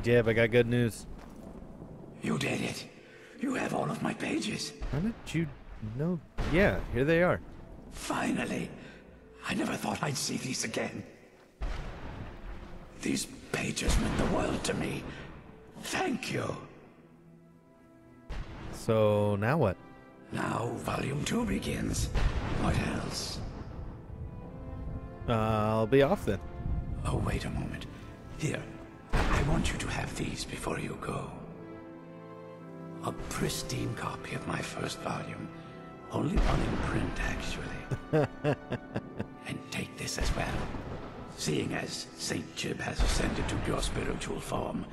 Jib, I got good news. You did it. You have all of my pages. How did you know? Yeah, here they are. Finally. I never thought I'd see these again. These pages meant the world to me. Thank you. So, now what? Now, Volume 2 begins. What else? I'll be off then. Oh, wait a moment. Here, I want you to have these before you go. A pristine copy of my first volume. Only one in print, actually. And take this as well. Seeing as St. Jib has ascended to pure spiritual form,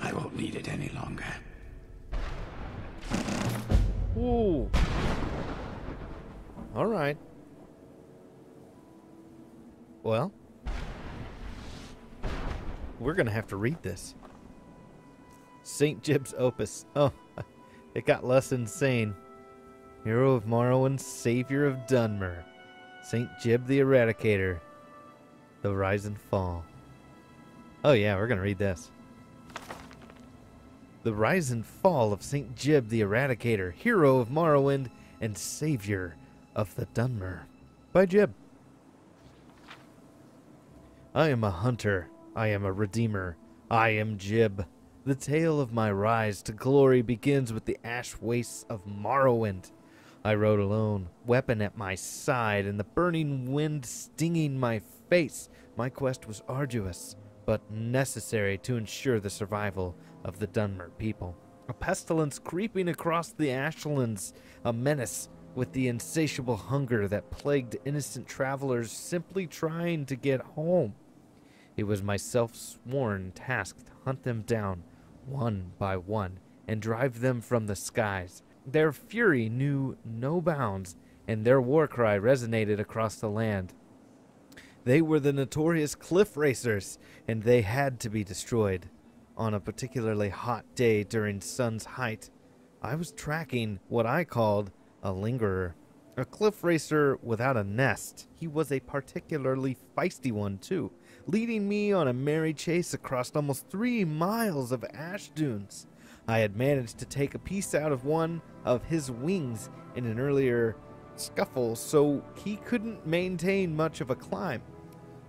I won't need it any longer. Ooh. All right. Well, we're going to have to read this. St. Jib's Opus. Oh, it got less insane. Hero of Morrowind, Savior of Dunmer. St. Jib the Eradicator. The Rise and Fall. Oh yeah, we're going to read this. The Rise and Fall of St. Jib the Eradicator, Hero of Morrowind, and Savior of the Dunmer. By Jib. I am a hunter. I am a redeemer. I am Jib. The tale of my rise to glory begins with the ash wastes of Morrowind. I rode alone, weapon at my side, and the burning wind stinging my face. My quest was arduous, but necessary to ensure the survival of the Dunmer people. A pestilence creeping across the Ashlands, a menace with the insatiable hunger that plagued innocent travelers simply trying to get home. It was my self-sworn task to hunt them down, one by one, and drive them from the skies. Their fury knew no bounds, and their war cry resonated across the land. They were the notorious Cliff Racers, and they had to be destroyed. On a particularly hot day during sun's height, I was tracking what I called a lingerer. A Cliff Racer without a nest. He was a particularly feisty one, too, leading me on a merry chase across almost 3 miles of ash dunes. I had managed to take a piece out of one of his wings in an earlier scuffle, so he couldn't maintain much of a climb.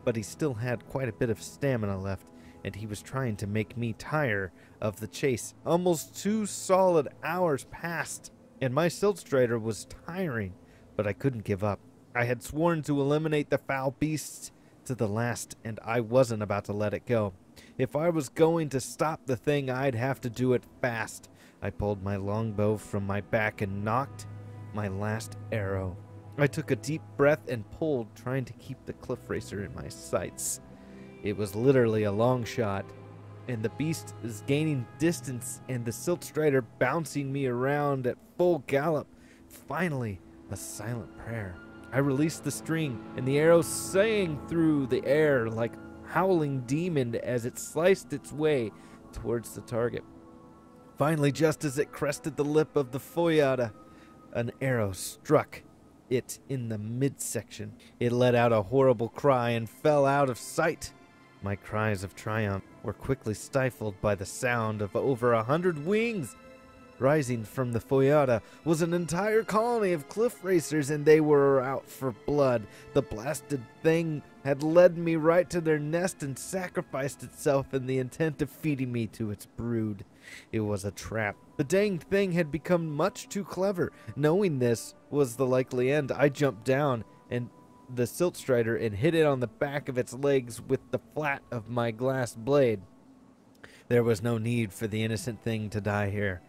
But he still had quite a bit of stamina left, and he was trying to make me tire of the chase. Almost 2 solid hours passed, and my Siltstrider was tiring, but I couldn't give up. I had sworn to eliminate the foul beasts to the last, and I wasn't about to let it go. If I was going to stop the thing, I'd have to do it fast. I pulled my longbow from my back and knocked my last arrow. I took a deep breath and pulled, trying to keep the Cliff Racer in my sights. It was literally a long shot, and the beast is gaining distance and the Siltstrider bouncing me around at full gallop. Finally, a silent prayer. I released the string, and the arrow sang through the air like a howling demon as it sliced its way towards the target. Finally, just as it crested the lip of the Foyada, an arrow struck it in the midsection. It let out a horrible cry and fell out of sight. My cries of triumph were quickly stifled by the sound of over 100 wings. Rising from the Foyada was an entire colony of Cliff Racers, and they were out for blood. The blasted thing had led me right to their nest and sacrificed itself in the intent of feeding me to its brood. It was a trap. The dang thing had become much too clever. Knowing this was the likely end, I jumped down and the Siltstrider and hit it on the back of its legs with the flat of my glass blade. There was no need for the innocent thing to die here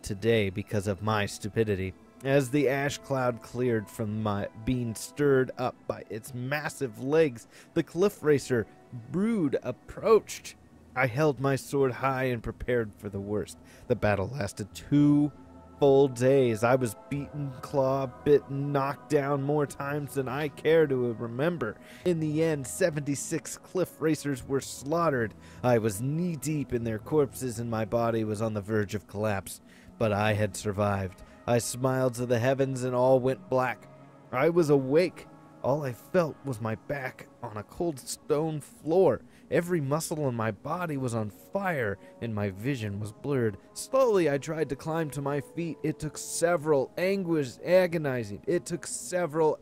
today because of my stupidity. As the ash cloud cleared from my being stirred up by its massive legs, the Cliff Racer brood approached. I held my sword high and prepared for the worst. The battle lasted 2 full days. I was beaten, clawed, bitten, knocked down more times than I care to remember. In the end, 76 Cliff Racers were slaughtered. I was knee-deep in their corpses and my body was on the verge of collapse. But I had survived. I smiled to the heavens and all went black. I was awake. All I felt was my back on a cold stone floor. Every muscle in my body was on fire, and my vision was blurred. Slowly, I tried to climb to my feet. It took several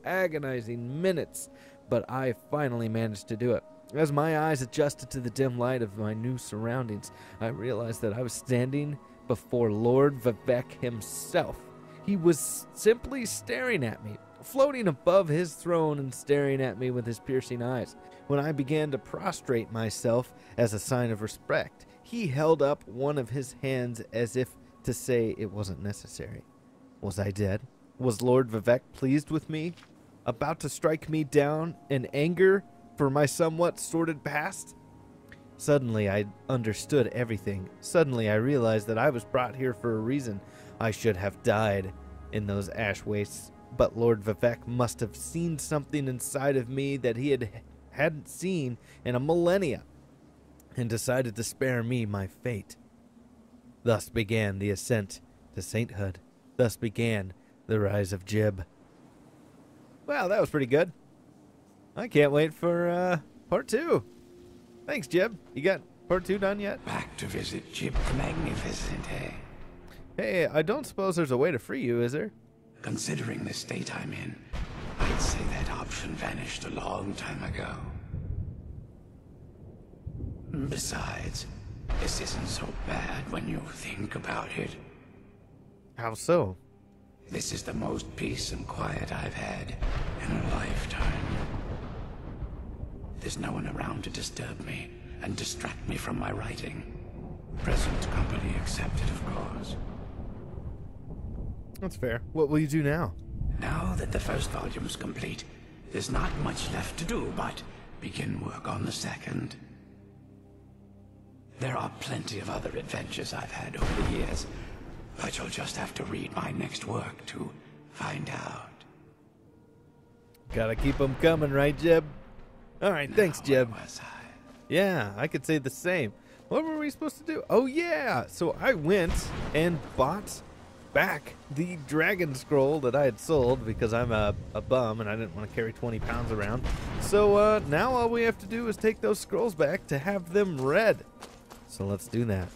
agonizing minutes, but I finally managed to do it. As my eyes adjusted to the dim light of my new surroundings, I realized that I was standing before Lord Vivec himself. He was simply staring at me, floating above his throne and staring at me with his piercing eyes. When I began to prostrate myself as a sign of respect, he held up one of his hands as if to say it wasn't necessary. Was I dead? Was Lord Vivec pleased with me? About to strike me down in anger for my somewhat sordid past? Suddenly I understood everything. Suddenly I realized that I was brought here for a reason. I should have died in those ash wastes, but Lord Vivec must have seen something inside of me that he hadn't seen in a millennia, and decided to spare me my fate. Thus began the ascent to sainthood. Thus began the rise of Jib. Well, that was pretty good. I can't wait for part 2. Thanks, Jib. You got part 2 done yet? Back to visit Jib the Magnificent, eh? Hey, I don't suppose there's a way to free you, is there? Considering the state I'm in, I'd say that option vanished a long time ago. Besides, this isn't so bad when you think about it. How so? This is the most peace and quiet I've had in a lifetime. There's no one around to disturb me and distract me from my writing. Present company accepted, of course. That's fair. What will you do now? Now that the first volume's complete, there's not much left to do but begin work on the second. There are plenty of other adventures I've had over the years, but you'll just have to read my next work to find out. Gotta keep them coming, right, Jib? Alright, thanks, Jib. Where was I? Yeah, I could say the same. What were we supposed to do? Oh, yeah! So I went and bought back the dragon scroll that I had sold because I'm a bum and I didn't want to carry 20 pounds around. So now all we have to do is take those scrolls back to have them read. So let's do that.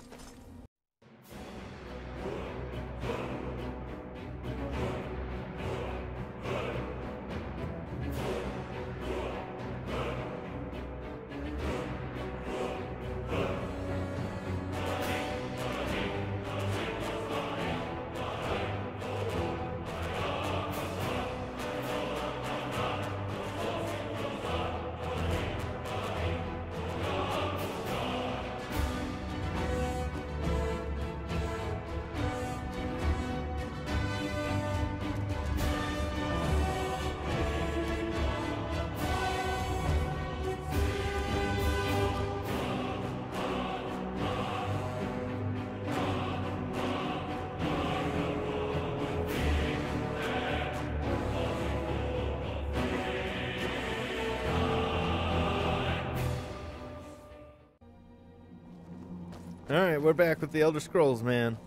Alright, we're back with the Elder Scrolls, man.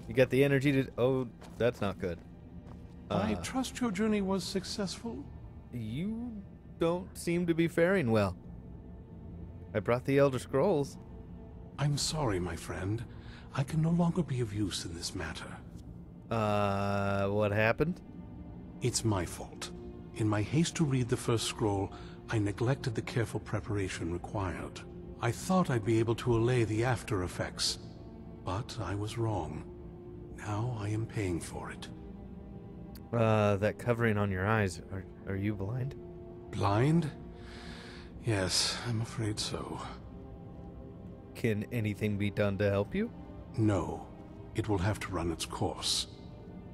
You got the energy to... Oh, that's not good. I trust your journey was successful? You don't seem to be faring well. I brought the Elder Scrolls. I'm sorry, my friend. I can no longer be of use in this matter. What happened? It's my fault. In my haste to read the first scroll, I neglected the careful preparation required. I thought I'd be able to allay the after effects, but I was wrong. Now I am paying for it. That covering on your eyes, are you blind? Blind? Yes, I'm afraid so. Can anything be done to help you? No, it will have to run its course.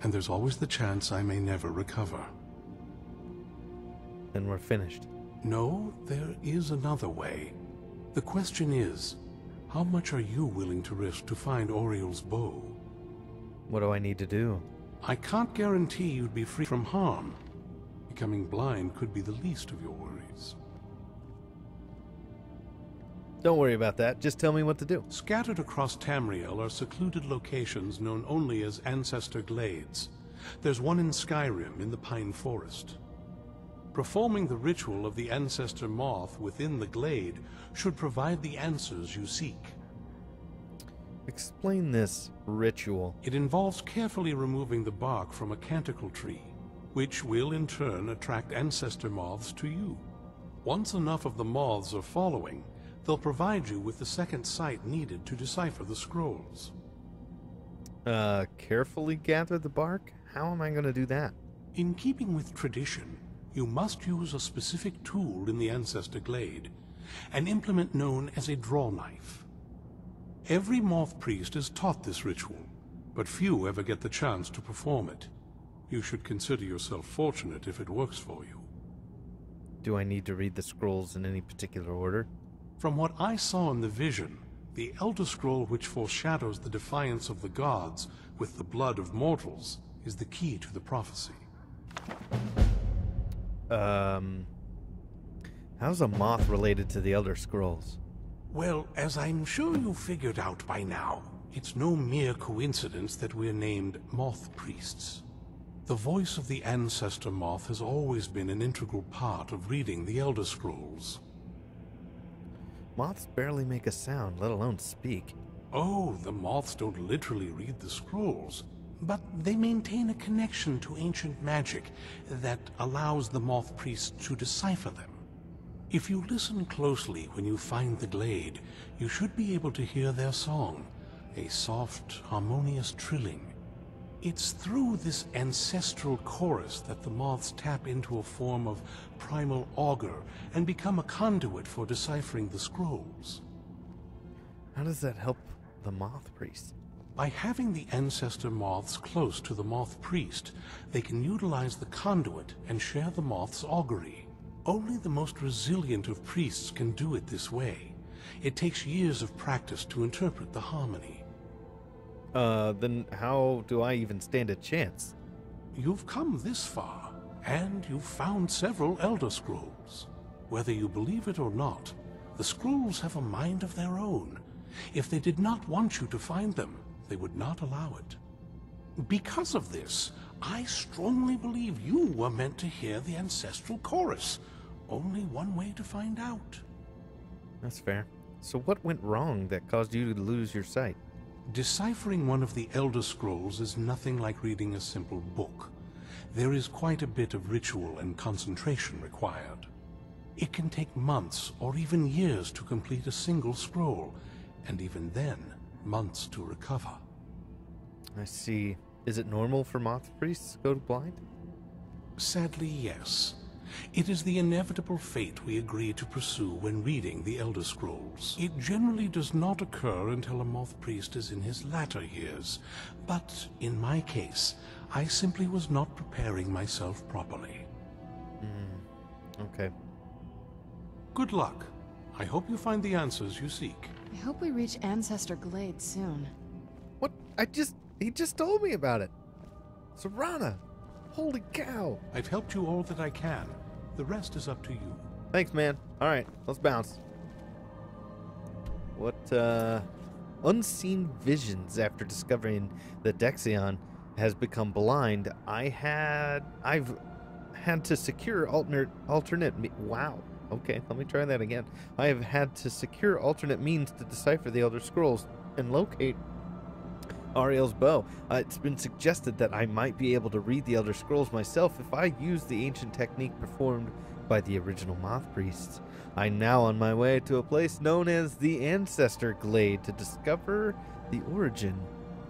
And there's always the chance I may never recover. Then we're finished. No, there is another way. The question is, how much are you willing to risk to find Auriel's bow? What do I need to do? I can't guarantee you'd be free from harm. Becoming blind could be the least of your worries. Don't worry about that. Just tell me what to do. Scattered across Tamriel are secluded locations known only as Ancestor Glades. There's one in Skyrim in the Pine Forest. Performing the ritual of the Ancestor Moth within the glade should provide the answers you seek. Explain this ritual. It involves carefully removing the bark from a canticle tree, which will in turn attract ancestor moths to you. Once enough of the moths are following, they'll provide you with the second sight needed to decipher the scrolls. Carefully gather the bark? How am I going to do that? In keeping with tradition, you must use a specific tool in the Ancestor Glade, an implement known as a draw knife. Every moth priest is taught this ritual, but few ever get the chance to perform it. You should consider yourself fortunate if it works for you. Do I need to read the scrolls in any particular order? From what I saw in the vision, the Elder Scroll which foreshadows the defiance of the gods with the blood of mortals is the key to the prophecy. How's a moth related to the Elder Scrolls? Well, as I'm sure you figured out by now, it's no mere coincidence that we're named Moth Priests. The voice of the Ancestor Moth has always been an integral part of reading the Elder Scrolls. Moths barely make a sound, let alone speak. Oh, the moths don't literally read the scrolls, but they maintain a connection to ancient magic that allows the Moth Priests to decipher them. If you listen closely when you find the glade, you should be able to hear their song, a soft, harmonious trilling. It's through this ancestral chorus that the moths tap into a form of primal augur and become a conduit for deciphering the scrolls. How does that help the Moth Priest? By having the ancestor moths close to the Moth Priest, they can utilize the conduit and share the moth's augury. Only the most resilient of priests can do it this way. It takes years of practice to interpret the harmony. Then how do I even stand a chance? You've come this far, and you've found several Elder Scrolls. Whether you believe it or not, the scrolls have a mind of their own. If they did not want you to find them, they would not allow it. Because of this, I strongly believe you were meant to hear the ancestral chorus. Only one way to find out. That's fair. So what went wrong that caused you to lose your sight? Deciphering one of the Elder Scrolls is nothing like reading a simple book. There is quite a bit of ritual and concentration required. It can take months or even years to complete a single scroll, and even then, months to recover. I see. Is it normal for Moth Priests to go blind? Sadly, yes. It is the inevitable fate we agree to pursue when reading the Elder Scrolls. It generally does not occur until a Moth Priest is in his latter years, but in my case, I simply was not preparing myself properly. Okay. Good luck. I hope you find the answers you seek. I hope we reach Ancestor Glade soon. What? He just told me about it. Serana! Holy cow! I've helped you all that I can. The rest is up to you. Thanks, man. Alright, let's bounce. What, unseen visions after discovering that Dexion has become blind. I've had to secure wow. Okay, let me try that again. I have had to secure alternate means to decipher the Elder Scrolls and locate Ariel's bow. It's been suggested that I might be able to read the Elder Scrolls myself if I use the ancient technique performed by the original Moth Priests. I'm now on my way to a place known as the Ancestor Glade to discover the origin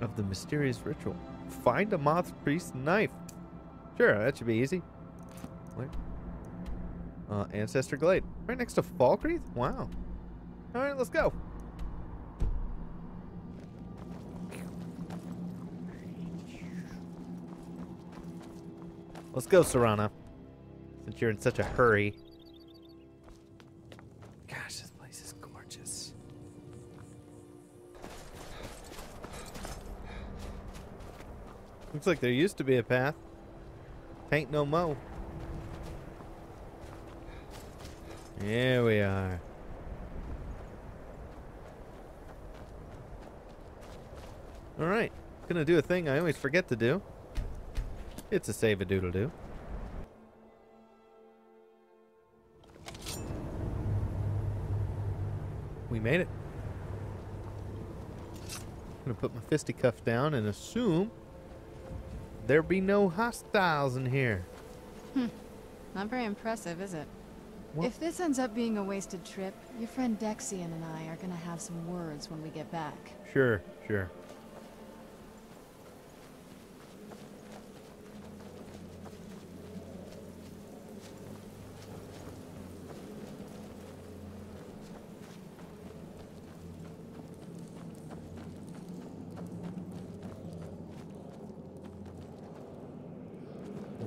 of the mysterious ritual. Find a Moth Priest knife. Sure, that should be easy. Wait. Ancestor Glade. Right next to Falkreath? Wow. Alright, let's go. Let's go, Serana. Since you're in such a hurry. Gosh, this place is gorgeous. Looks like there used to be a path. Ain't no mo. Here we are. Alright. Gonna do a thing I always forget to do. It's a save-a-doodle-doo. We made it. I'm gonna put my fisticuff down and assume there be no hostiles in here. Not very impressive, is it? What? If this ends up being a wasted trip, your friend Dexian and I are gonna have some words when we get back. Sure, sure.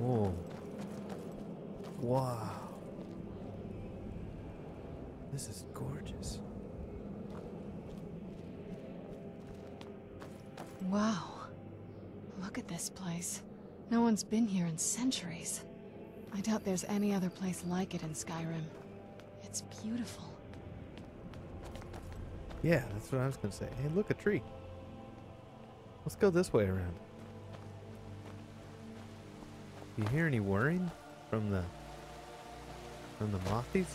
Oh. Wow. This is gorgeous. Wow. Look at this place. No one's been here in centuries. I doubt there's any other place like it in Skyrim. It's beautiful. Yeah, that's what I was gonna say. Hey, look, a tree. Let's go this way around. You hear any whirring from the mothies?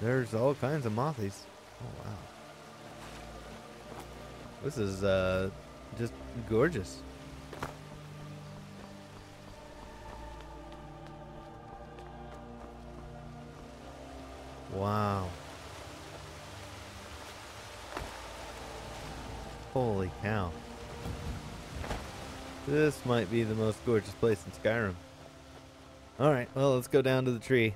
There's all kinds of mothies. Oh wow. This is just gorgeous. Wow. Holy cow. This might be the most gorgeous place in Skyrim. Alright, well, let's go down to the tree.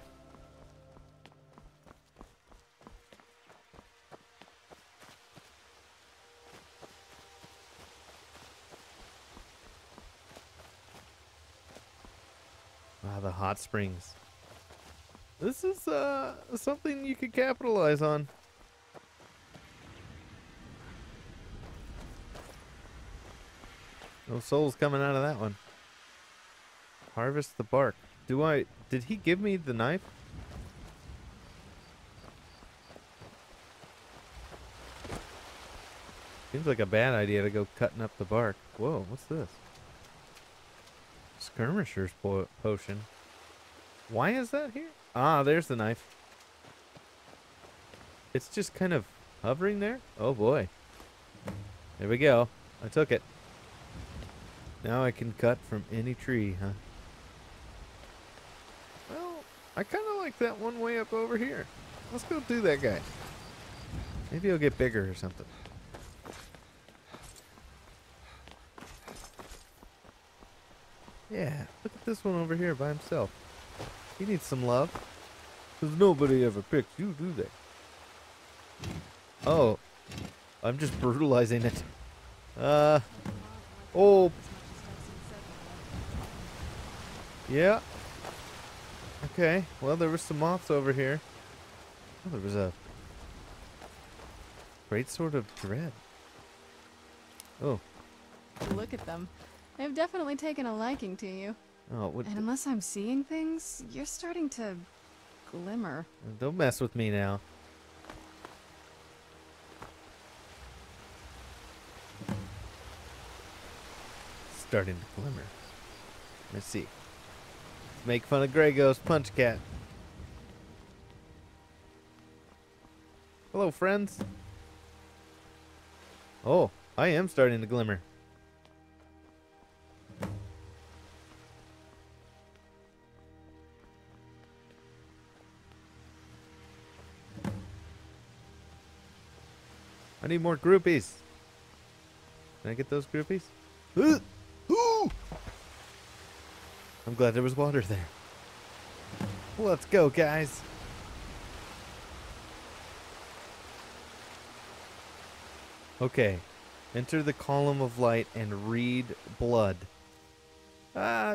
Wow, the hot springs. This is something you could capitalize on. No souls coming out of that one. Harvest the bark. Did he give me the knife? Seems like a bad idea to go cutting up the bark. Whoa, what's this? Skirmisher's potion. Why is that here? Ah, there's the knife. It's just kind of hovering there. Oh boy. There we go. I took it. Now I can cut from any tree, huh? Well, I kind of like that one way up over here. Let's go do that guy. Maybe he'll get bigger or something. Yeah, look at this one over here by himself. He needs some love. Because nobody ever picks you, do they? Oh. I'm just brutalizing it. Oh. Yeah. Okay, well, there were some moths over here. Oh, there was a great sword of dread. Oh. Look at them. They've definitely taken a liking to you. Oh, what? And unless I'm seeing things, you're starting to glimmer. Don't mess with me now. Starting to glimmer. Let's see. Let's make fun of Grey Ghost Punch Cat. Hello, friends. Oh, I am starting to glimmer. I need more groupies. Can I get those groupies? I'm glad there was water there. Let's go, guys. Okay. Enter the column of light and read blood.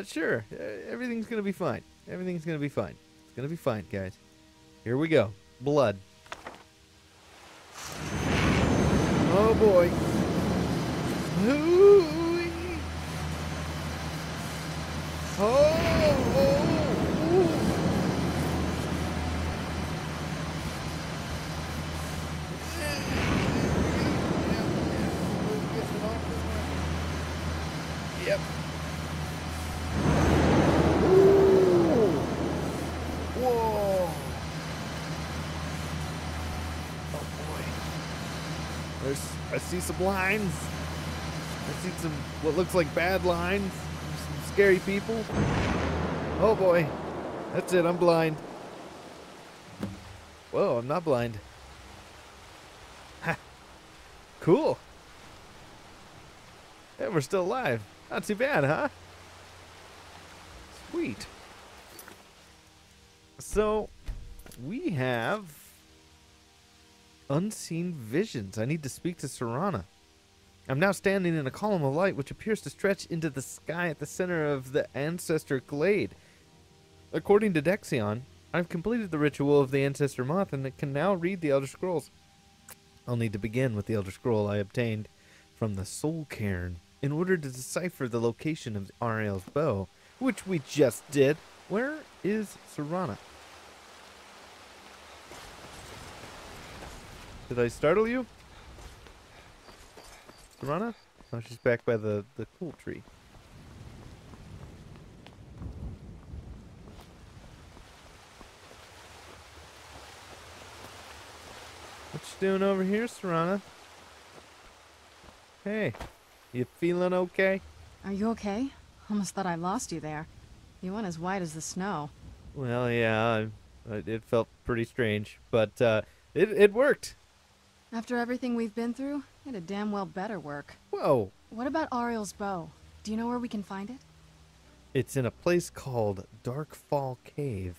Sure. Everything's gonna be fine. Everything's gonna be fine. It's gonna be fine, guys. Here we go. Blood. Oh boy. Ooh-wee. Yep. I see some lines. I see some what looks like bad lines. Some scary people. Oh boy. That's it, I'm blind. Whoa, I'm not blind. Ha. Cool. Yeah, we're still alive. Not too bad, huh? Sweet. So, we have unseen visions. I need to speak to Serana. I'm now standing in a column of light which appears to stretch into the sky at the center of the Ancestor Glade. According to Dexion, I've completed the ritual of the Ancestor Moth and can now read the Elder Scrolls. I'll need to begin with the Elder Scroll I obtained from the Soul Cairn in order to decipher the location of Ariel's bow, which we just did. Where is Serana? Did I startle you? Serana? Oh, she's back by the cool tree. What you doing over here, Serana? Hey, you feeling okay? Are you okay? Almost thought I lost you there. You went as white as the snow. Well, yeah, it felt pretty strange, but it worked. After everything we've been through, it'd damn well better work. Whoa. What about Ariel's bow? Do you know where we can find it? It's in a place called Darkfall Cave.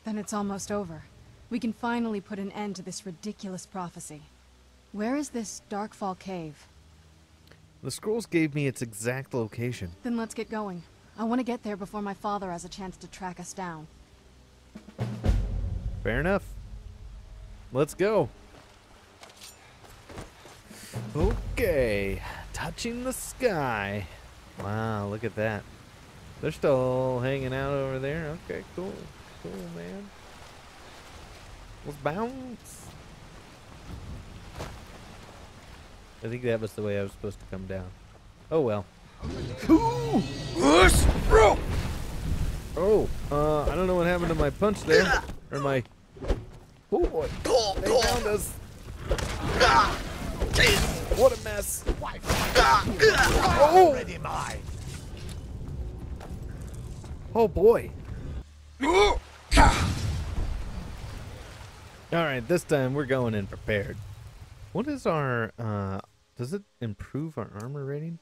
Then it's almost over. We can finally put an end to this ridiculous prophecy. Where is this Darkfall Cave? The scrolls gave me its exact location. Then let's get going. I want to get there before my father has a chance to track us down. Fair enough. Let's go. Okay, touching the sky. Wow, look at that. They're still hanging out over there. Okay, cool. Cool, man. Let's bounce. I think that was the way I was supposed to come down. Oh, well. Oh, I don't know what happened to my punch there. Or my... Oh, boy. They found us. What a mess. Oh! Oh boy. Alright, this time we're going in prepared. What is our, does it improve our armor rating?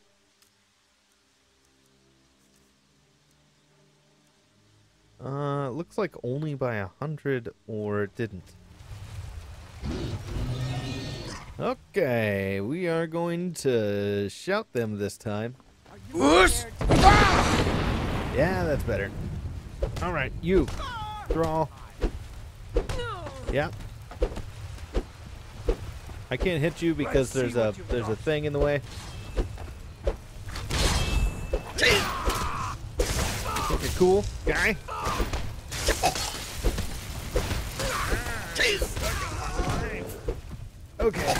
Looks like only by 100 or it didn't. Okay, we are going to shout them this time. Yeah, that's better. All right, you, Thrall. Yeah. I can't hit you because there's a thing in the way. Think you're cool, guy? Okay.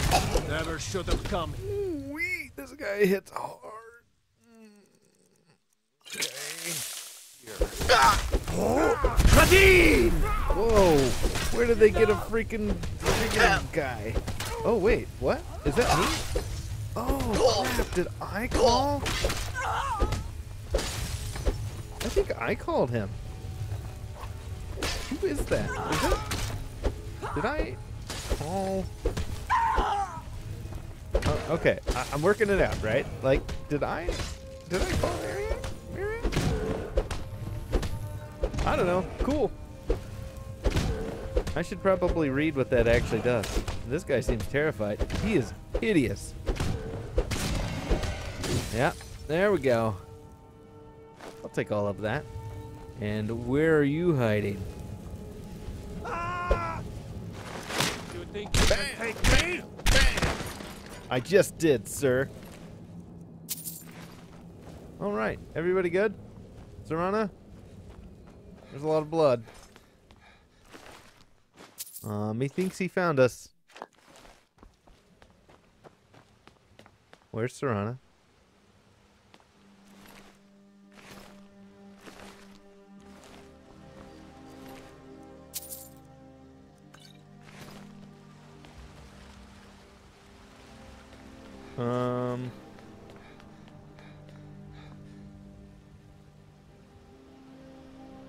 Never should have come. Ooh-wee, this guy hits hard. Okay. Whoa! Where did they get a freaking guy? Oh wait, what? Is that me? Oh crap! Did I call? I think I called him. Who is that? Is it? Did I call? Oh, okay, I'm working it out, right? Like, did I call Marianne? I don't know. Cool. I should probably read what that actually does. This guy seems terrified. He is hideous. Yeah, there we go. I'll take all of that. And where are you hiding? You think you can take me? I just did, sir. All right, everybody good? Serana? There's a lot of blood. Methinks he found us. Where's Serana?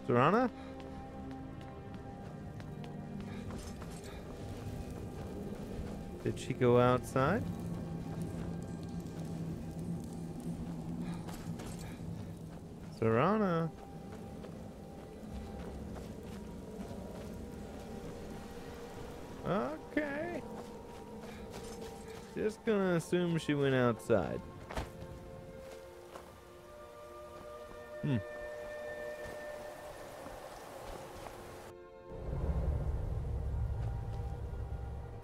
Serana? Did she go outside? Serana? Okay. Just gonna assume she went outside.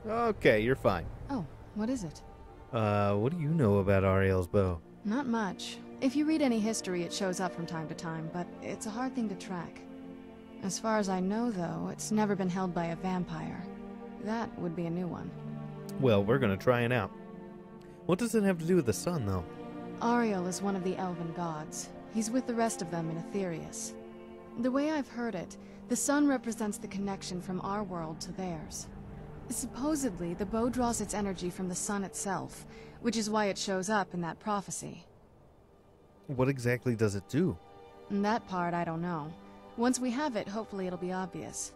Okay, you're fine. Oh, what is it? What do you know about Ariel's bow? Not much. If you read any history, it shows up from time to time, but it's a hard thing to track. As far as I know, though, it's never been held by a vampire. That would be a new one. Well, we're gonna try it out. What does it have to do with the sun, though? Ariel is one of the elven gods. He's with the rest of them in Aetherius. The way I've heard it, the sun represents the connection from our world to theirs. Supposedly, the bow draws its energy from the sun itself, which is why it shows up in that prophecy. What exactly does it do? And that part, I don't know. Once we have it, hopefully it'll be obvious.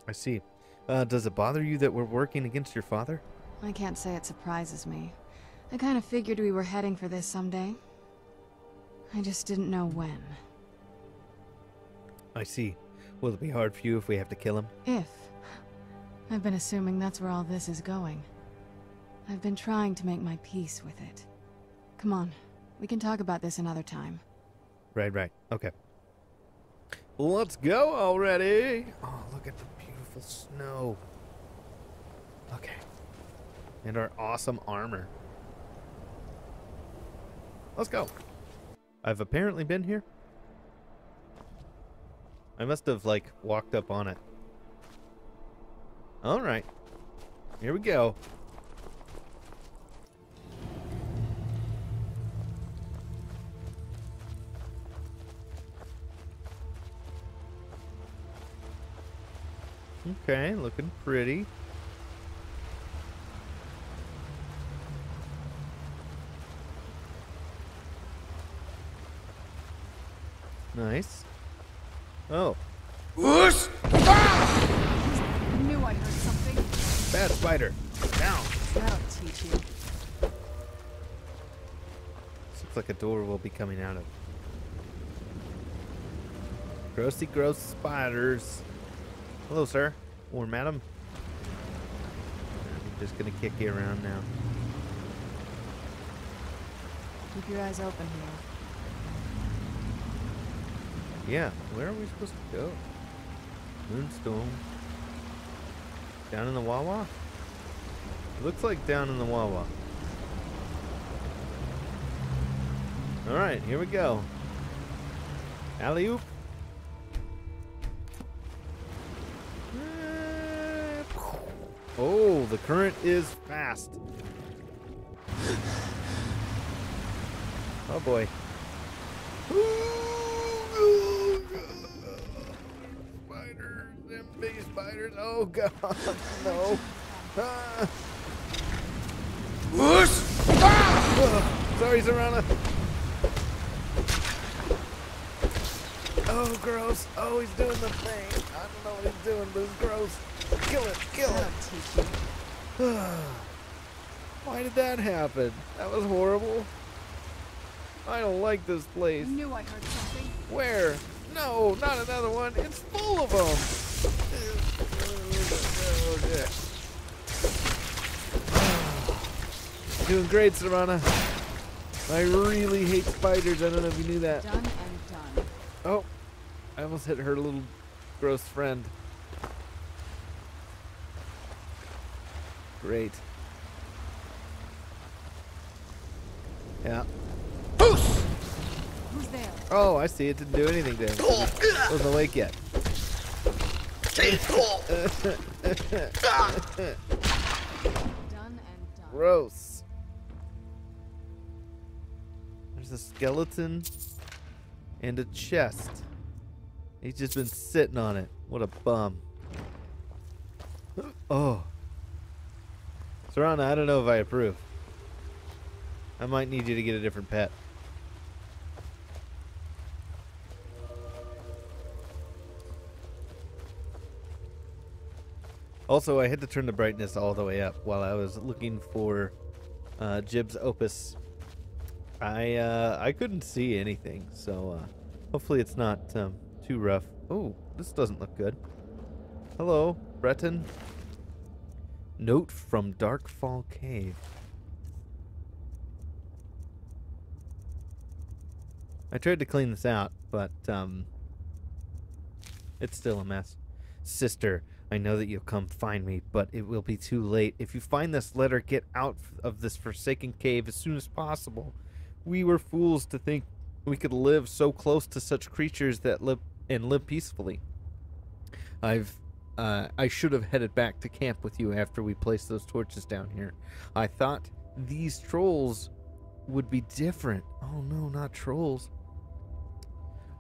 I see. Does it bother you that we're working against your father? I can't say it surprises me. I kind of figured we were heading for this someday. I just didn't know when. I see. Will it be hard for you if we have to kill him? If. I've been assuming that's where all this is going. I've been trying to make my peace with it. Come on, we can talk about this another time. Right. Okay. Let's go already. Oh, look at the beautiful snow. Okay. And our awesome armor. Let's go. I've apparently been here. I must have, like, walked up on it. Alright. Here we go. Okay, looking pretty. Nice. Oh. I knew I heard something. Bad spider. Down. That'll teach you. This looks like a door we'll be coming out of. Grossy gross spiders. Hello, sir. Or madam. I'm just gonna kick you around now. Keep your eyes open here. Yeah, where are we supposed to go? Moonstone. Down in the Wawa? Looks like down in the Wawa. Alright, here we go. Alley-oop. Oh, the current is fast. Oh boy. Spiders, them big spiders. Oh god, no. Sorry, Serana. Oh, gross. Oh, he's doing the thing. I don't know what he's doing, but it's gross. Kill it, kill it. That'll teach you. Why did that happen? That was horrible. I don't like this place. I knew I heard something. Where? No, not another one. It's full of them. Doing great, Serana. I really hate spiders. I don't know if you knew that. Done and done. Oh, I almost hit her little gross friend. Great. Yeah. Who's there? Oh, I see. It didn't do anything to him. It wasn't awake yet. Done and done. Gross. There's a skeleton and a chest. He's just been sitting on it. What a bum. Oh. Serana, I don't know if I approve. I might need you to get a different pet. Also, I had to turn the brightness all the way up while I was looking for Jib's opus. I couldn't see anything, so hopefully it's not too rough. Oh, this doesn't look good. Hello, Breton. Note from Darkfall Cave. I tried to clean this out, but it's still a mess. Sister, I know that you'll come find me, but it will be too late. If you find this letter, get out of this forsaken cave as soon as possible. We were fools to think we could live so close to such creatures that live peacefully. I should have headed back to camp with you after we placed those torches down here. I thought these trolls would be different. Oh no, not trolls.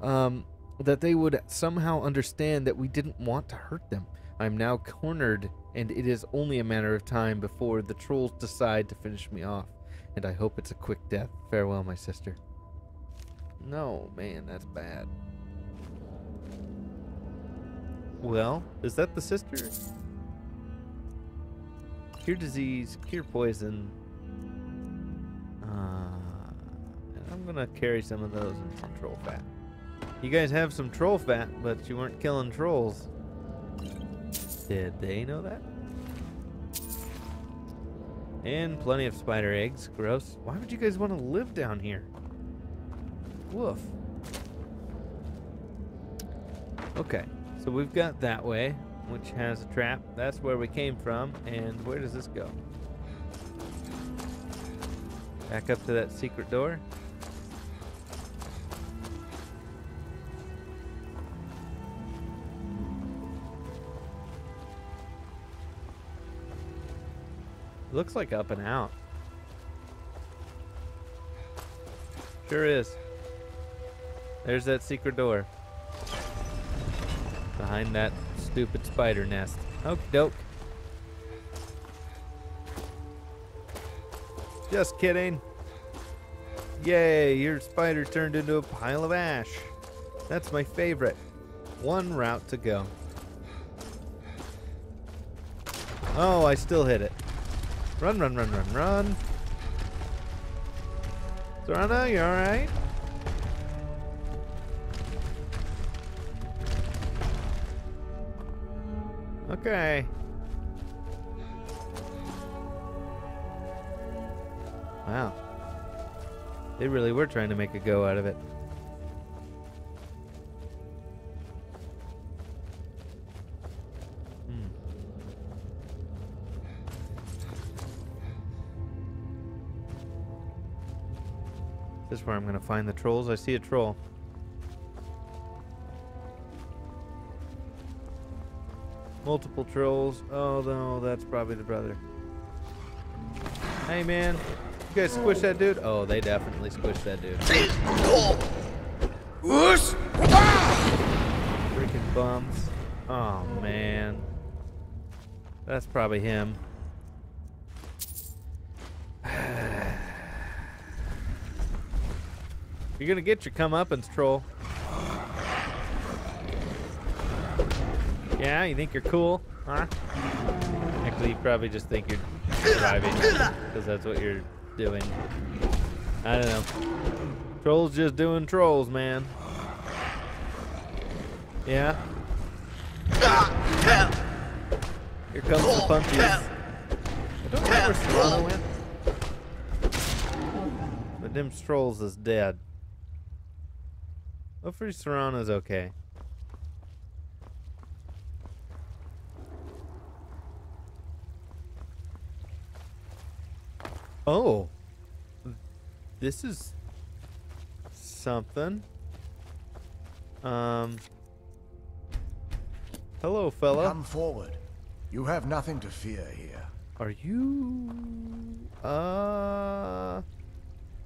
That they would somehow understand that we didn't want to hurt them. I'm now cornered, and it is only a matter of time before the trolls decide to finish me off. And I hope it's a quick death. Farewell, my sister. No, man, that's bad. Well, is that the sister? Cure disease, cure poison. And I'm gonna carry some of those and some troll fat. You guys have some troll fat, but you weren't killing trolls. Did they know that? And plenty of spider eggs. Gross. Why would you guys want to live down here? Woof. Okay, so we've got that way, which has a trap. That's where we came from. And where does this go? Back up to that secret door. Looks like up and out. Sure is. There's that secret door. Behind that stupid spider nest. Okie doke. Just kidding. Yay, your spider turned into a pile of ash. That's my favorite. One route to go. Oh, I still hit it. Run, run, run, run, run. Serana, you alright? Okay. Wow. They really were trying to make a go out of it. This is where I'm going to find the trolls. I see a troll. Multiple trolls. Oh no, that's probably the brother. Hey man, you guys squish that dude? Oh, they definitely squished that dude. Freaking bums. Oh man. That's probably him. You're gonna get your comeuppance, troll. Yeah, you think you're cool, huh? Actually, you probably just think you're driving, because that's what you're doing. I don't know. Trolls just doing trolls, man. Yeah? Here comes the punches. I don't know where Serana went. But them trolls is dead. Hopefully Serana's okay. Oh. This is something. Hello, fella. Come forward. You have nothing to fear here. Are you...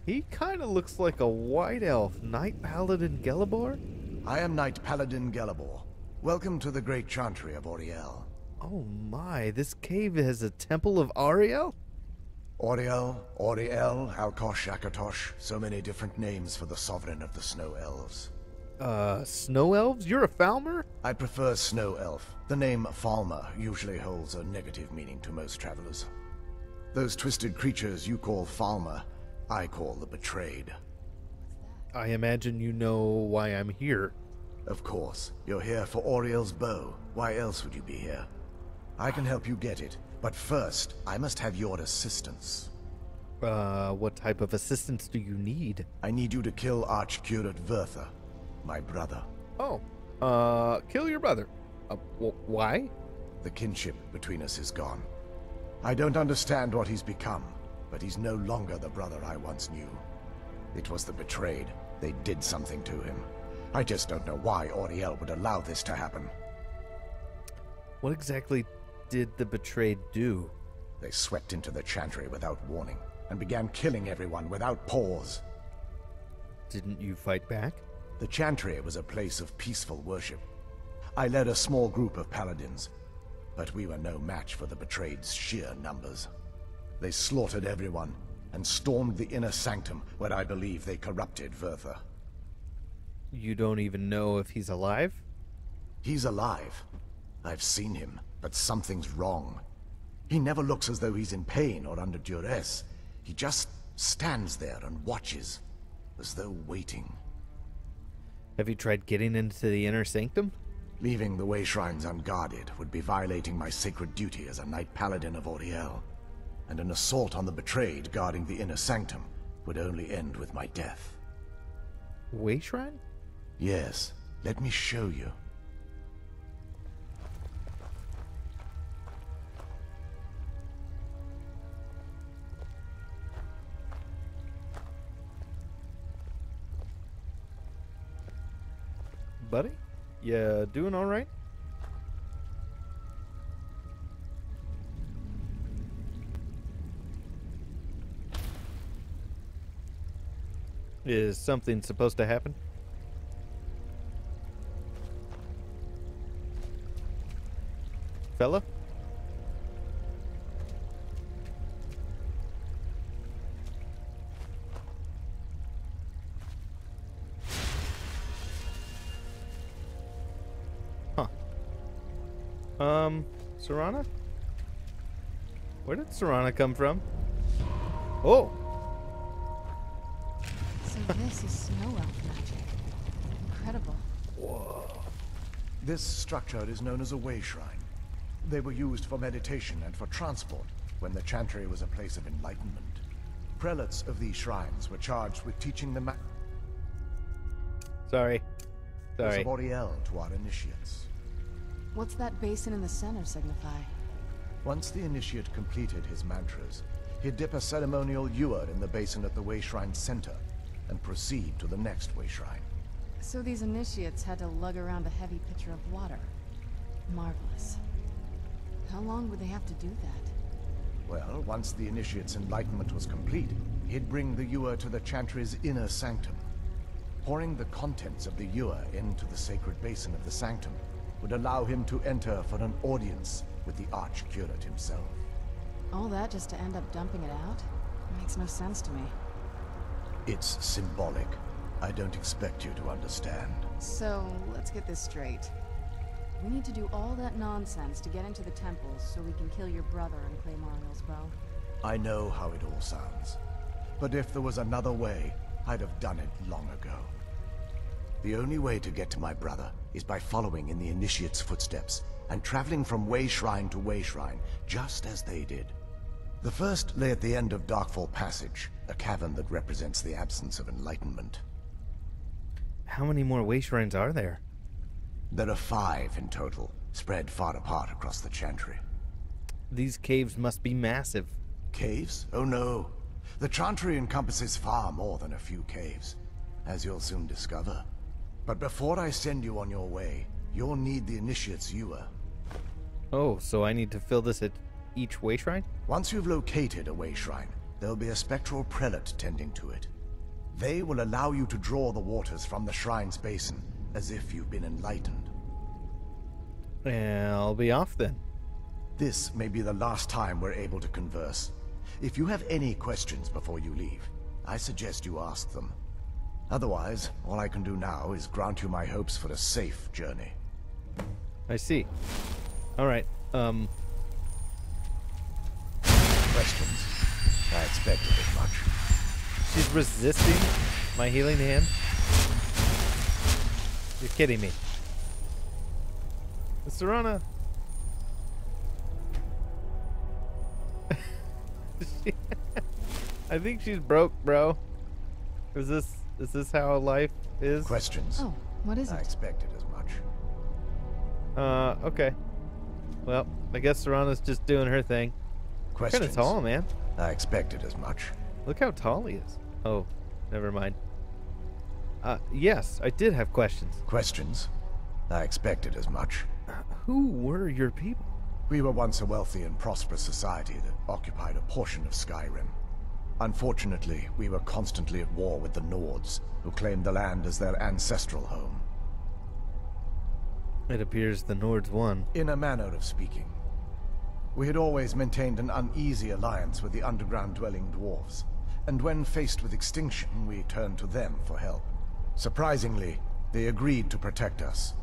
He kind of looks like a white elf. Knight Paladin Gelibor? I am Knight Paladin Gelibor. Welcome to the great chantry of Auriel. Oh my, this cave has a temple of Auriel? Auriel, Auriel, Alkosh, Akatosh, so many different names for the sovereign of the Snow Elves. Snow elves? You're a Falmer? I prefer Snow Elf. The name Falmer usually holds a negative meaning to most travelers. Those twisted creatures you call Falmer, I call the Betrayed. I imagine you know why I'm here. Of course. You're here for Auriel's bow. Why else would you be here? I can help you get it, but first, I must have your assistance. What type of assistance do you need? I need you to kill Archcurate Vertha, my brother. Oh, kill your brother. Why? The kinship between us is gone. I don't understand what he's become, but he's no longer the brother I once knew. It was the Betrayed. They did something to him. I just don't know why Auriel would allow this to happen. What exactly did the Betrayed do? They swept into the Chantry without warning, and began killing everyone without pause. Didn't you fight back? The Chantry was a place of peaceful worship. I led a small group of paladins, but we were no match for the Betrayed's sheer numbers. They slaughtered everyone, and stormed the inner sanctum where I believe they corrupted Vertha. You don't even know if he's alive? He's alive. I've seen him, but something's wrong. He never looks as though he's in pain or under duress. He just stands there and watches, as though waiting. Have you tried getting into the inner sanctum? Leaving the Way Shrines unguarded would be violating my sacred duty as a Knight Paladin of Auriel, and an assault on the Betrayed guarding the inner sanctum would only end with my death. Way Shrine? Yes, let me show you. Buddy? You doing all right? Is something supposed to happen? Fella? Huh. Serana? Where did Serana come from? Oh! So this is Snow Elf magic. Incredible. This structure is known as a Way Shrine. They were used for meditation and for transport when the Chantry was a place of enlightenment. Prelates of these shrines were charged with teaching the Sorry. Sorry. of Auriel to our initiates. What's that basin in the center signify? Once the initiate completed his mantras, he'd dip a ceremonial ewer in the basin at the Way Shrine's center and proceed to the next Way Shrine. So these initiates had to lug around a heavy pitcher of water. Marvelous. How long would they have to do that? Well, once the initiate's enlightenment was complete, he'd bring the ewer to the Chantry's inner sanctum. Pouring the contents of the ewer into the sacred basin of the sanctum would allow him to enter for an audience with the Archcurate himself. All that just to end up dumping it out? Makes no sense to me. It's symbolic. I don't expect you to understand. So, let's get this straight. We need to do all that nonsense to get into the temples so we can kill your brother and claim Auriel's bow. I know how it all sounds. But if there was another way, I'd have done it long ago. The only way to get to my brother is by following in the Initiate's footsteps and traveling from Way Shrine to Way Shrine, just as they did. The first lay at the end of Darkfall Passage, a cavern that represents the absence of enlightenment. How many more Way Shrines are there? There are 5 in total, spread far apart across the Chantry. These caves must be massive. Caves? Oh no. The Chantry encompasses far more than a few caves, as you'll soon discover. But before I send you on your way, you'll need the Initiate's ewer. Oh, so I need to fill this at each Way Shrine? Once you've located a Way Shrine, there'll be a spectral prelate tending to it. They will allow you to draw the waters from the shrine's basin, as if you've been enlightened. I'll be off then. This may be the last time we're able to converse. If you have any questions before you leave, I suggest you ask them. Otherwise, all I can do now is grant you my hopes for a safe journey. I see. All right. Questions? I expected as much. She's resisting my healing hand? You're kidding me. Serana. I think she's broke, bro. Is this how life is? Questions? Oh, what is I it? expected as much. Okay. Well, I guess Serana's just doing her thing. Kind Questions? of tall, man. I expected as much. Look how tall he is. Oh, never mind. Yes, I did have questions. Questions? I expected as much. Who were your people? We were once a wealthy and prosperous society that occupied a portion of Skyrim. Unfortunately, we were constantly at war with the Nords, who claimed the land as their ancestral home. It appears the Nords won. In a manner of speaking. We had always maintained an uneasy alliance with the underground-dwelling dwarves, and when faced with extinction, we turned to them for help. Surprisingly, they agreed to protect us,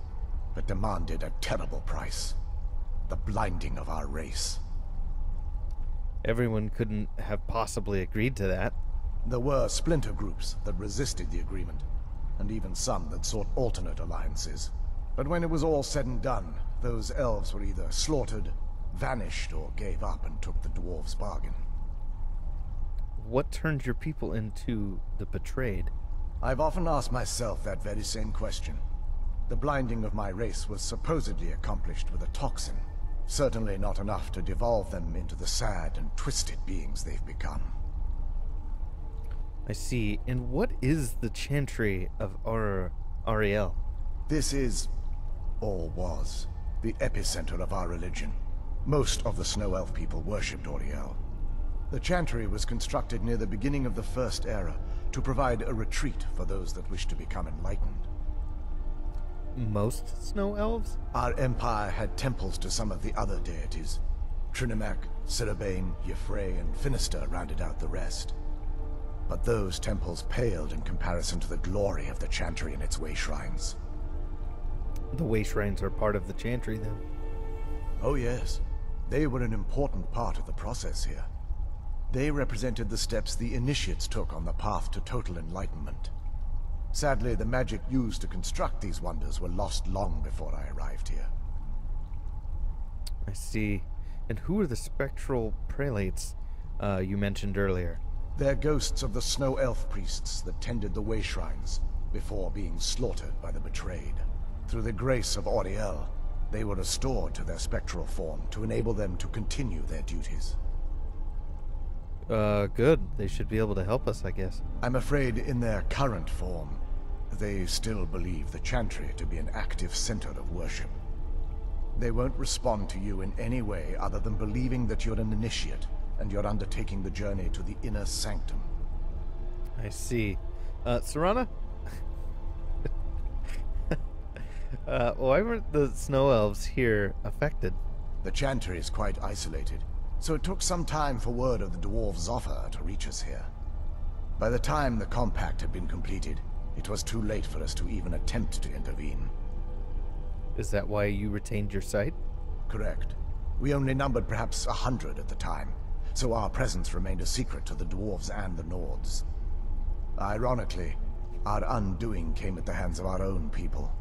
but demanded a terrible price. The blinding of our race. Everyone couldn't have possibly agreed to that. There were splinter groups that resisted the agreement, and even some that sought alternate alliances. But when it was all said and done, those elves were either slaughtered, vanished, or gave up and took the dwarves' bargain. What turned your people into the betrayed? I've often asked myself that very same question. The blinding of my race was supposedly accomplished with a toxin. Certainly not enough to devolve them into the sad and twisted beings they've become. I see. And what is the Chantry of Ariel? This is, or was, the epicenter of our religion. Most of the Snow Elf people worshipped Auriel. The Chantry was constructed near the beginning of the First Era to provide a retreat for those that wish to become enlightened. Most snow elves? Our empire had temples to some of the other deities. Trinimac, Ciribane, Y'ffre, and Finister rounded out the rest. But those temples paled in comparison to the glory of the Chantry and its way shrines. The way shrines are part of the Chantry, then. Oh yes, they were an important part of the process here. They represented the steps the initiates took on the path to total enlightenment. Sadly, the magic used to construct these wonders were lost long before I arrived here. I see. And who are the spectral prelates you mentioned earlier? They're ghosts of the Snow Elf priests that tended the way shrines before being slaughtered by the betrayed. Through the grace of Auriel, they were restored to their spectral form to enable them to continue their duties. Good. They should be able to help us, I guess. I'm afraid in their current form, they still believe the Chantry to be an active center of worship. They won't respond to you in any way other than believing that you're an initiate, and you're undertaking the journey to the inner sanctum. I see. Serana? Why weren't the snow elves here affected? The Chantry is quite isolated, so it took some time for word of the dwarves' offer to reach us here. By the time the compact had been completed, it was too late for us to even attempt to intervene. Is that why you retained your sight? Correct. We only numbered perhaps 100 at the time, so our presence remained a secret to the dwarves and the Nords. Ironically, our undoing came at the hands of our own people.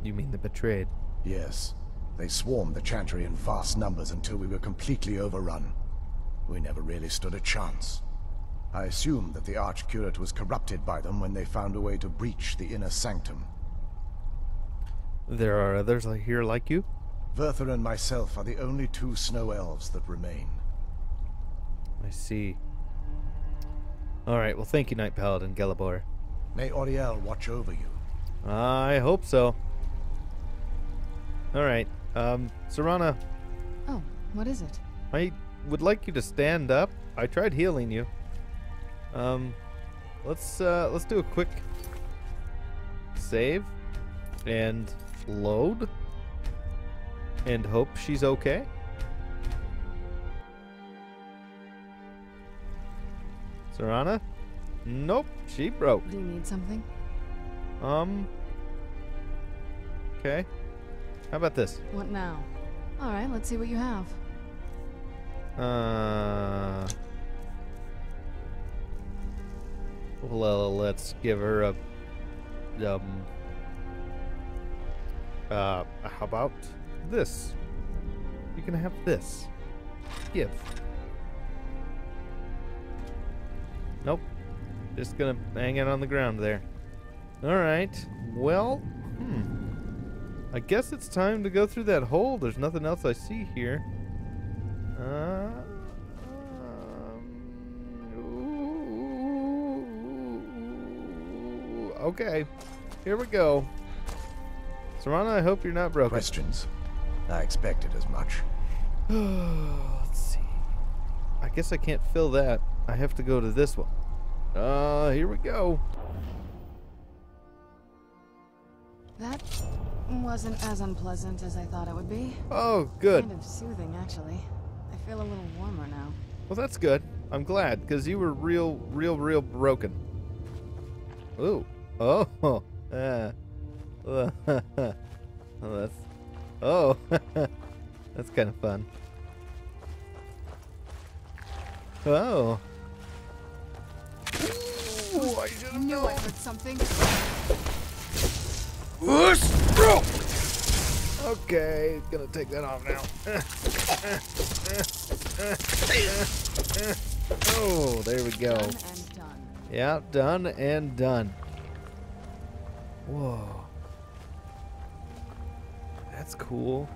You mean the betrayed? Yes. They swarmed the Chantry in vast numbers until we were completely overrun. We never really stood a chance. I assumed that the Archcurate was corrupted by them when they found a way to breach the inner sanctum. There are others here like you? Verther and myself are the only two snow elves that remain. I see. Alright, well thank you, Knight Paladin Gelibor. May Auriel watch over you. I hope so. Alright, Serana, Oh, what is it? I would like you to stand up. I tried healing you. Let's do a quick save and load and hope she's okay. Serana? Nope, she broke. Do you need something? Okay. How about this? What now? Alright, let's see what you have. Well, let's give her a, how about this? You can have this. Give. Nope. Just gonna hang it on the ground there. Alright. Well, I guess it's time to go through that hole. There's nothing else I see here. Okay. Here we go. Serana, I hope you're not broken. Questions? I expected as much. Let's see. I guess I can't fill that. I have to go to this one. Here we go. That wasn't as unpleasant as I thought it would be. Oh, good. Kind of soothing, actually. I feel a little warmer now. Well, that's good. I'm glad, because you were real broken. Ooh. Oh. Oh, that's... Oh. That's kind of fun. Oh. Ooh, I should have Knew known. I heard something. Okay, gonna take that off now. Oh, there we go. Done and done. Yeah, done and done. Whoa. That's cool.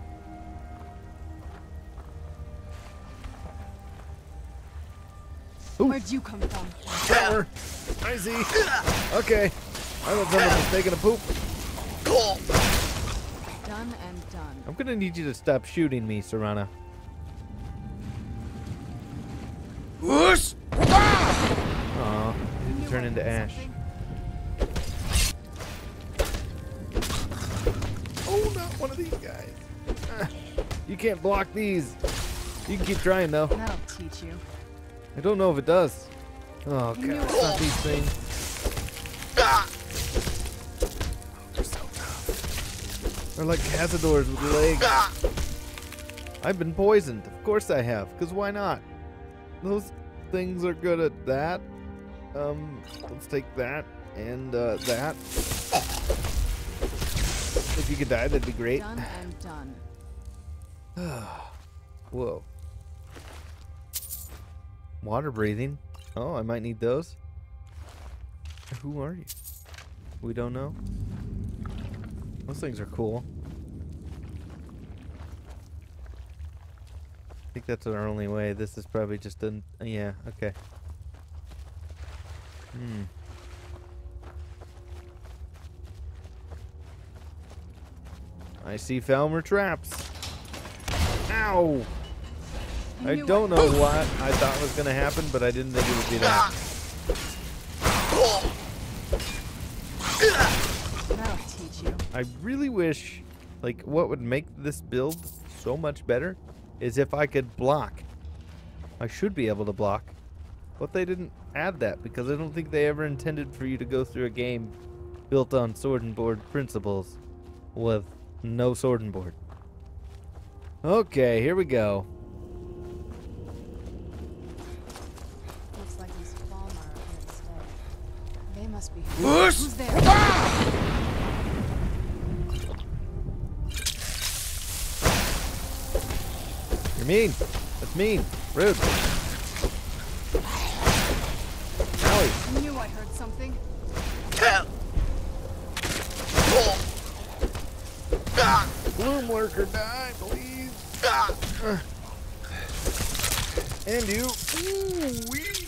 Where'd you come from? Shower. I see. Okay. I thought someone was taking a poop. Done and done. I'm gonna need you to stop shooting me, Serana. Aw, you didn't turn into ash. Oh, not one of these guys. You can't block these. You can keep trying, though. That'll teach you. I don't know if it does. Oh, God. It's not these things. They're so tough. They're like cazadors with legs. I've been poisoned. Of course I have. Because why not? Those things are good at that. Let's take that and that. If you could die, that'd be great. Done and done. Whoa. Water breathing. Oh, I might need those. Who are you? We don't know. Those things are cool. I think that's our only way. This is probably just an... Yeah, okay. I see Falmer traps. Ow! I don't know what I thought was going to happen, but I didn't think it would be that. That'll teach you. I really wish, like, what would make this build so much better is if I could block. I should be able to block, but they didn't add that because I don't think they ever intended for you to go through a game built on sword and board principles with no sword and board. Okay, here we go. Looks like these Falmer are here to stay. They must be. Who's there? You're mean. That's mean. Rude. Owie. I knew I heard something. Bloom lurker, die, please. And you. Ooh-wee.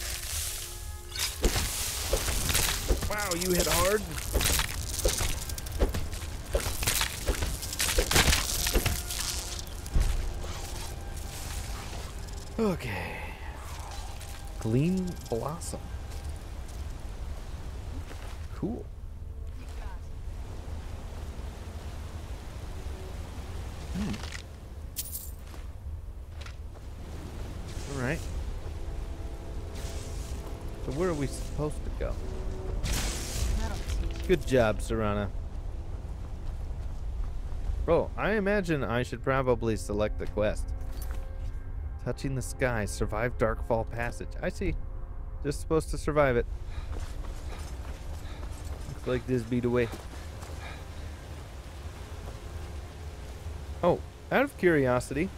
Wow, you hit hard. Okay. Gleam Blossom. Cool. All right. So where are we we supposed to go? That'll teach. Good job, Serana. Bro, I imagine I should probably select the quest. Touching the sky, survive Darkfall Passage. I see. Just supposed to survive it. Looks like this be the way. Oh, out of curiosity.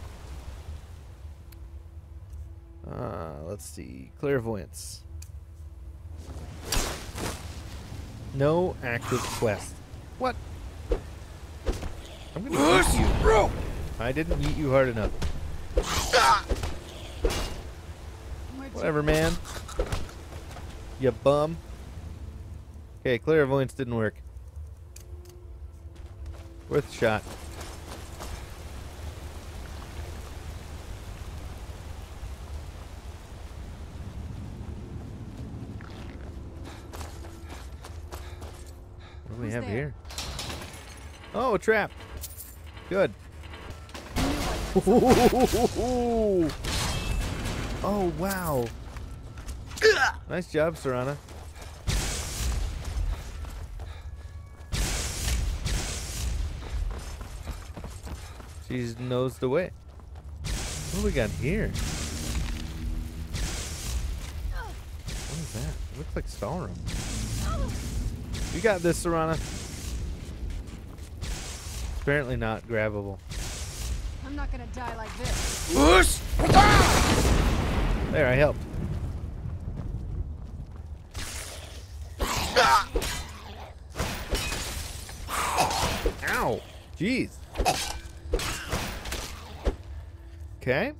Let's see. Clairvoyance. No active quest. What? I'm gonna eat you. I didn't eat you hard enough. Whatever, man. You bum. Okay, clairvoyance didn't work. Worth a shot. What do we have here? Oh, a trap. Good. Oh, wow. Nice job, Serana. She's nosed away. What do we got here? What is that? It looks like Stalrum. You got this, Serana. Apparently not grabbable. I'm not gonna die like this. There, I helped. Ow! Jeez. Okay.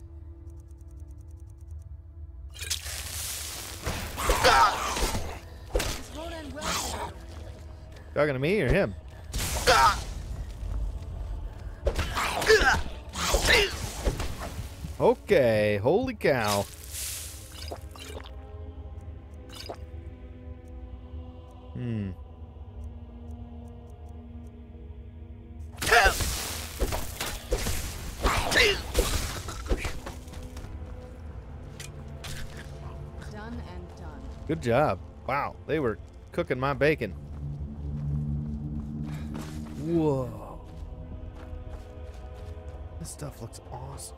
This won't end well for you. Talking to me or him? Okay, holy cow. Done and done. Good job. Wow, they were cooking my bacon. Whoa. This stuff looks awesome.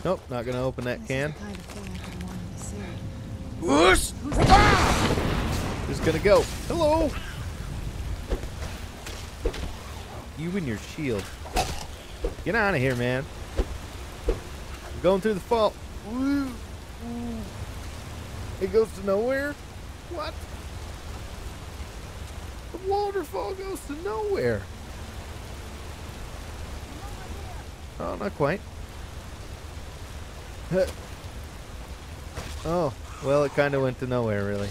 Nope, not gonna open that This can. is the kind of thing I've been wanting to see. Just gonna go. Hello. You and your shield. Get out of here, man. I'm going through the fault. Woo. It goes to nowhere? What? The waterfall goes to nowhere. Oh, not quite. Oh, well, it kind of went to nowhere, really.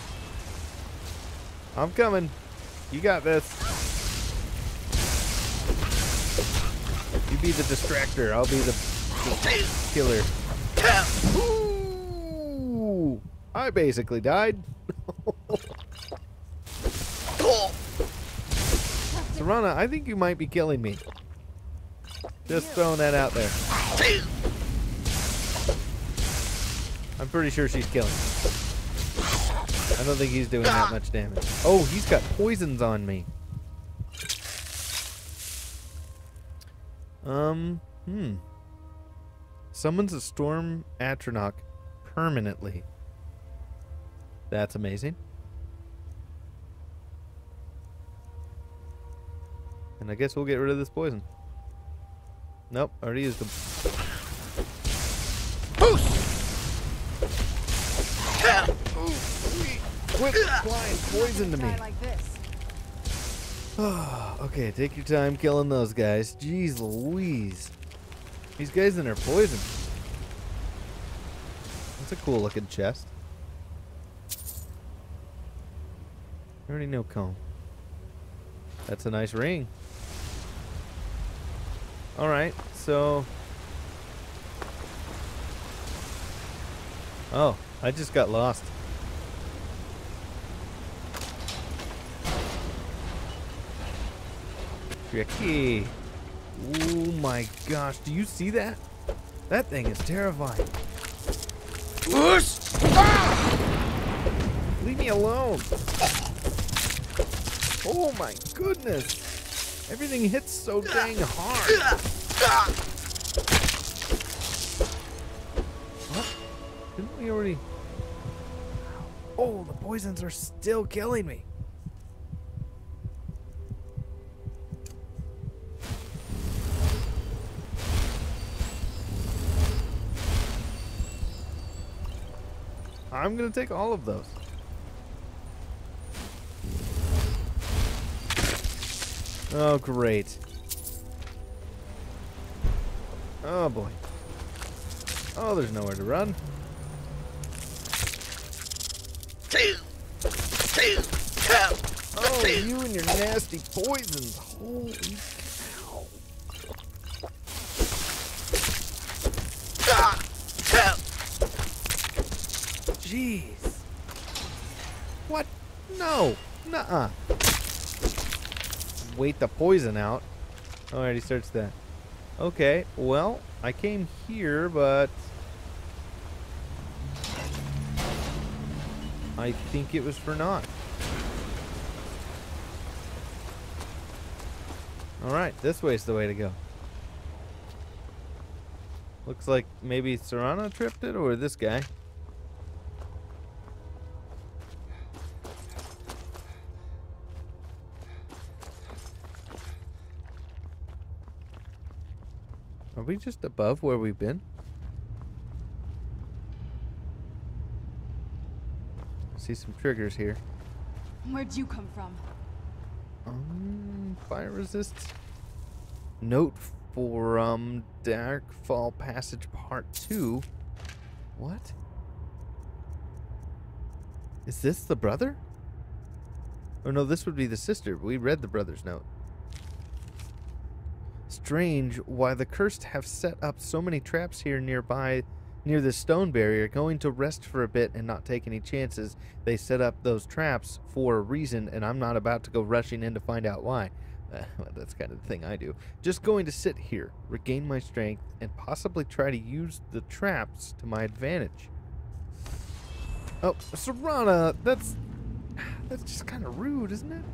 I'm coming. You got this. You be the distractor. I'll be the killer. Ooh, I basically died. Serana, I think you might be killing me. Just throwing that out there. I'm pretty sure she's killing me. I don't think he's doing that much damage. Oh, he's got poisons on me. Summons a storm Atronach permanently. That's amazing. And I guess we'll get rid of this poison. Nope, already used them. Quit applying poison to me. Die like this. Okay, take your time killing those guys. Jeez Louise. These guys in their poison. That's a cool looking chest. I already know comb. That's a nice ring. Alright, so... Oh, I just got lost. Tricky. Oh my gosh, do you see that? That thing is terrifying. Leave me alone. Oh my goodness. Everything hits so dang hard. What? Didn't we already... Oh, the poisons are still killing me. I'm gonna take all of those. Oh, great. Oh, boy. Oh, there's nowhere to run. Oh, you and your nasty poisons. Holy cow. Jeez. What? No. Nuh-uh. Wait the poison out. Alright, he starts that. Okay, well, I came here, but I think it was for naught. Alright, this way's the way to go. Looks like maybe Serana tripped it, or this guy. Are we just above where we've been? See some triggers here. Where'd you come from? Fire resist. Note for Darkfall Passage Part 2. What? Is this the brother? Or no, this would be the sister. We read the brother's note. Strange why the cursed have set up so many traps here nearby, near the stone barrier. Going to rest for a bit and not take any chances. They set up those traps for a reason, and I'm not about to go rushing in to find out why. Well, that's kind of the thing I do. Just going to sit here, regain my strength, and possibly try to use the traps to my advantage. Oh, Serana, that's just kind of rude, isn't it?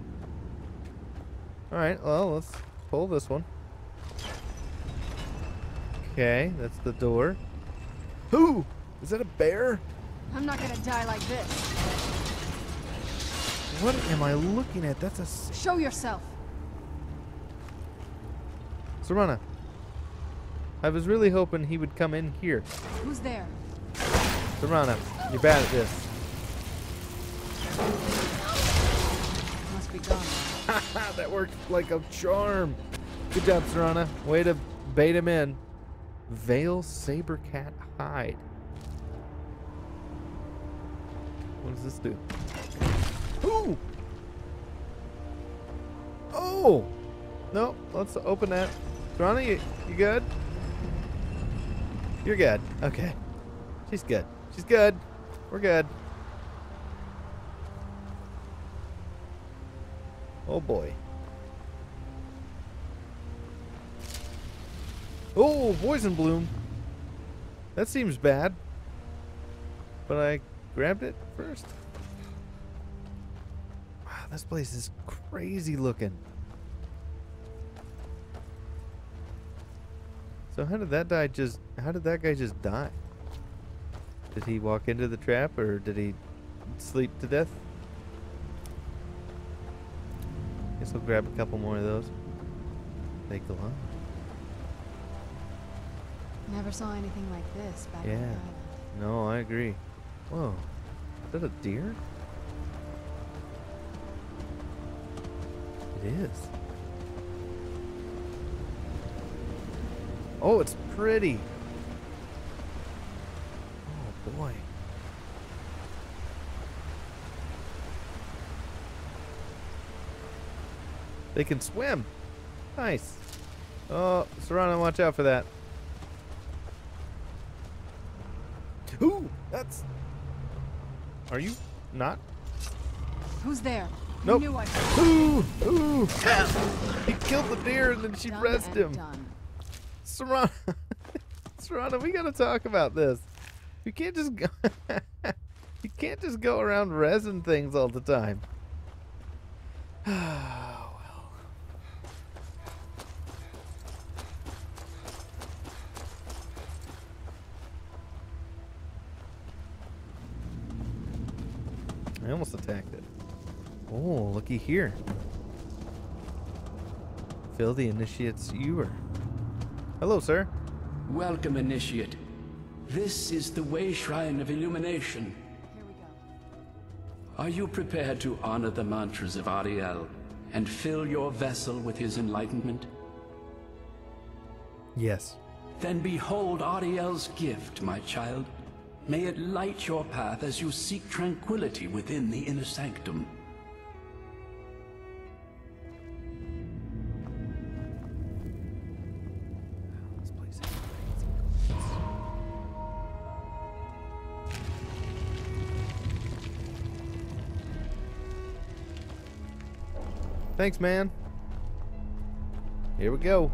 All right, well, let's pull this one. Okay, that's the door. Who? Is that a bear? I'm not gonna die like this. What am I looking at? That's a... Show yourself. Serana, I was really hoping he would come in here. Who's there? Serana, you're bad at this. Must be gone. Haha, that worked like a charm. Good job, Serana. Way to bait him in. Veil Sabercat Hide. What does this do? Ooh! Oh! No, let's open that. Serana, you good? You're good. Okay. She's good. She's good. We're good. Oh boy. Oh, poison bloom. That seems bad. But I grabbed it first. Wow, this place is crazy looking. So how did that guy just die? Did he walk into the trap, or did he sleep to death? Guess I'll grab a couple more of those. Take a lot. Never saw anything like this back on the Yeah. island. No, I agree. Whoa. Is that a deer? It is. Oh, it's pretty. Oh, boy. They can swim. Nice. Oh, Serana, watch out for that. Ooh, that's Are you not? Who's there? Nope. You knew I Ooh! He killed the deer and then she Done rezzed and him. done. Serana, Serana, we gotta talk about this. You can't just go. You can't just go around rezzing things all the time. Oh well. I almost attacked it. Oh, looky here. Fill the initiate's ewer. Hello, sir. Welcome, Initiate. This is the Way Shrine of Illumination. Here we go. Are you prepared to honor the mantras of Ariel and fill your vessel with his enlightenment? Yes. Then behold Ariel's gift, my child. May it light your path as you seek tranquility within the inner sanctum. This place is Thanks, man. Here we go.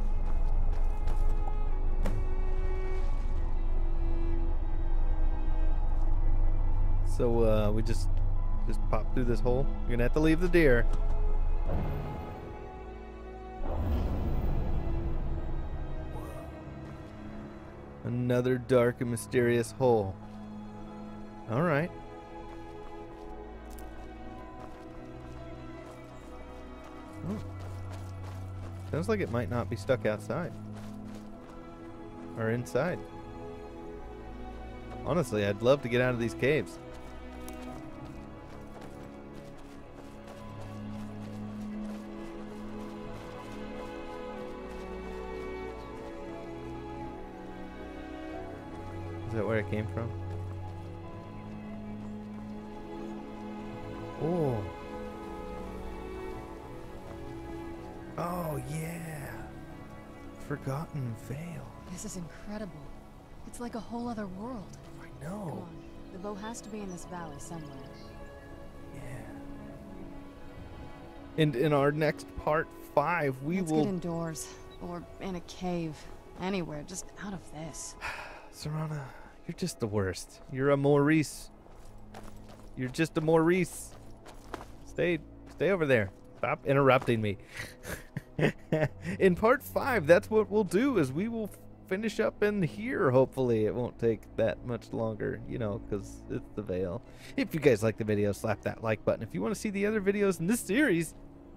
So we just pop through this hole. You're gonna have to leave the deer. Another dark and mysterious hole. All right. Oh. Sounds like it might not be stuck outside or inside. Honestly, I'd love to get out of these caves. Is that where it came from? Oh. Oh, yeah. Forgotten Vale. This is incredible. It's like a whole other world. I Come know. on. The bow has to be in this valley somewhere. Yeah. And in our next part 5, we Let's will... get indoors. Or in a cave. Anywhere. Just out of this. Serana, you're just the worst. You're a Maurice. You're just a Maurice. Stay over there. Stop interrupting me. In part 5, that's what we'll do, is we will finish up in here. Hopefully it won't take that much longer, you know, because it's the Vale. If you guys like the video, slap that like button. If you want to see the other videos in this series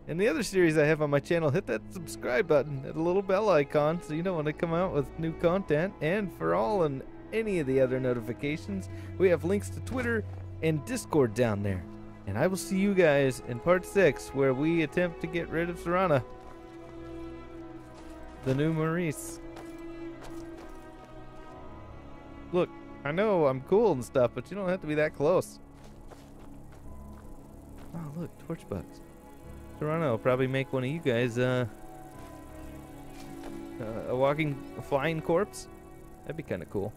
and the other series I have on my channel, hit that subscribe button and a little bell icon so you know when I come out with new content. And for all and any of the other notifications, we have links to Twitter and Discord down there. And I will see you guys in part 6, where we attempt to get rid of Serana, the new Maurice. Look, I know I'm cool and stuff, but you don't have to be that close. Oh, look, torch bugs. Serana will probably make one of you guys a flying corpse. That'd be kind of cool.